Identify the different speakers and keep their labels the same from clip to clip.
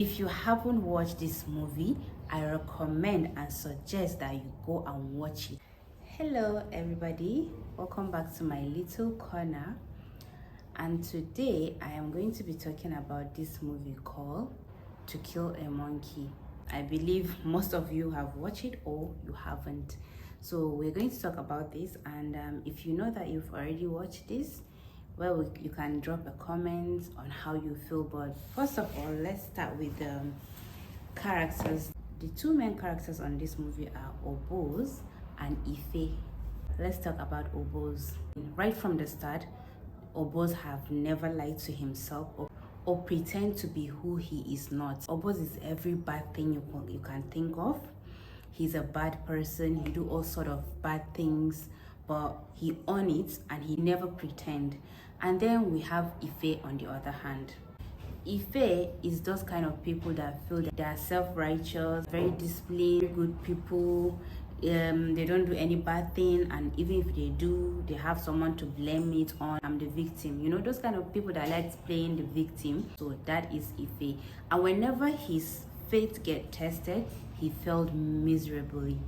Speaker 1: If you haven't watched this movie, I recommend and suggest that you go and watch it. Hello everybody, welcome back to my little corner, and today I am going to be talking about this movie called To Kill a Monkey. I believe most of you have watched it or you haven't. So we're going to talk about this, and if you know that you've already watched this, well, you can drop a comment on how you feel. But first of all, let's start with the characters. The two main characters on this movie are Obos and Ife. Let's talk about Obos. Right from the start, Obos have never lied to himself or pretend to be who he is not. Obos is every bad thing you can think of. He's a bad person. He do all sort of bad things, but he own it and he never pretend. And then we have Ife on the other hand. Ife is those kind of people that feel that they are self-righteous, very disciplined, good people. They don't do any bad thing, and even if they do, they have someone to blame it on. I'm the victim. You know, those kind of people that like playing the victim. So that is Ife. And whenever his faith get tested, he failed miserably.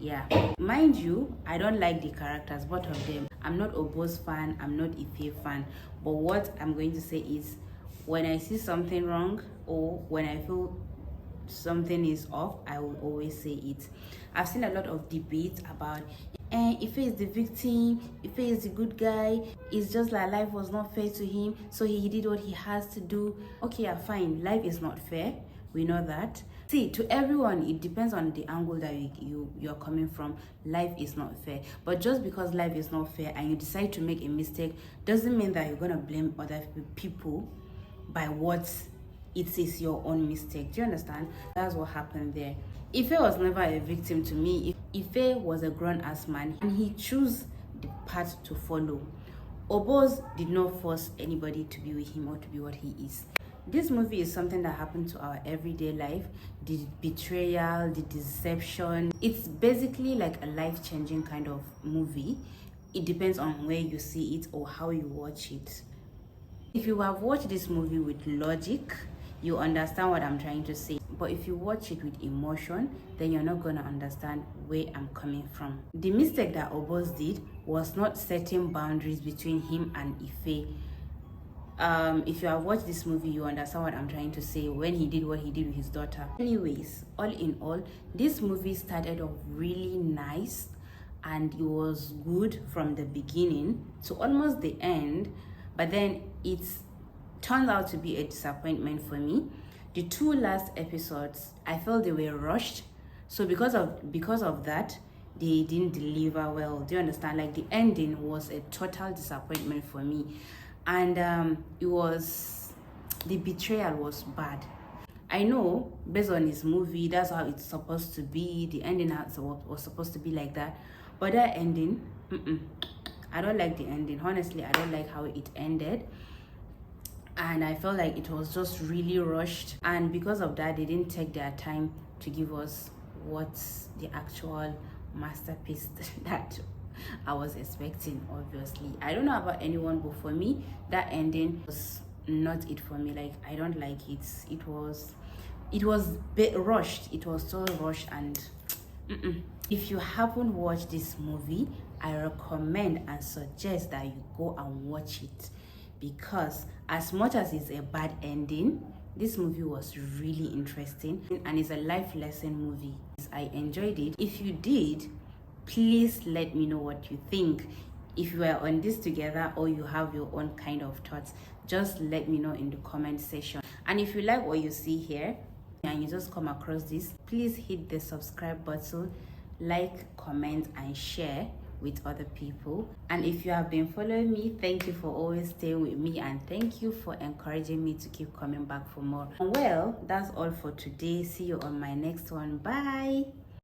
Speaker 1: Yeah, mind you, I don't like the characters, both of them. I'm not Obo's fan, I'm not Ife fan, but what I'm going to say is, when I see something wrong or when I feel something is off, I will always say it. I've seen a lot of debates about Ife is the victim, Ife is the good guy, it's just like life was not fair to him, so he did what he has to do. Okay, yeah, fine, life is not fair, we know that. See, to everyone, it depends on the angle that you're coming from. Life is not fair. But just because life is not fair and you decide to make a mistake doesn't mean that you're going to blame other people by what it is your own mistake. Do you understand? That's what happened there. Ife was never a victim to me. Ife was a grown-ass man and he chose the path to follow. Obos did not force anybody to be with him or to be what he is. This movie is something that happened to our everyday life. The betrayal, the deception. It's basically like a life-changing kind of movie. It depends on where you see it or how you watch it. If you have watched this movie with logic, you understand what I'm trying to say. But if you watch it with emotion, then you're not going to understand where I'm coming from. The mistake that Obos did was not setting boundaries between him and Ife. If you have watched this movie, you understand what I'm trying to say when he did what he did with his daughter. Anyways, all in all, this movie started off really nice and it was good from the beginning to almost the end, but then it turned out to be a disappointment for me. The two last episodes, I felt they were rushed, so because of that, they didn't deliver well. Do you understand? Like, the ending was a total disappointment for me. And the betrayal was bad. I know, based on his movie, that's how it's supposed to be. The ending was supposed to be like that. But that ending, I don't like the ending. Honestly, I don't like how it ended. And I felt like it was just really rushed. And because of that, they didn't take their time to give us what's the actual masterpiece that I was expecting. Obviously, I don't know about anyone, but for me, that ending was not it for me. Like, I don't like it. It was bit rushed. It was so rushed. And if you haven't watched this movie, I recommend and suggest that you go and watch it, because as much as it's a bad ending, this movie was really interesting and it's a life lesson movie. I enjoyed it. If you did, please let me know what you think. If you are on this together or you have your own kind of thoughts, just let me know in the comment section. And if you like what you see here and you just come across this, please hit the subscribe button, like, comment and share with other people. And if you have been following me, thank you for always staying with me, and thank you for encouraging me to keep coming back for more. Well, that's all for today. See you on my next one. Bye.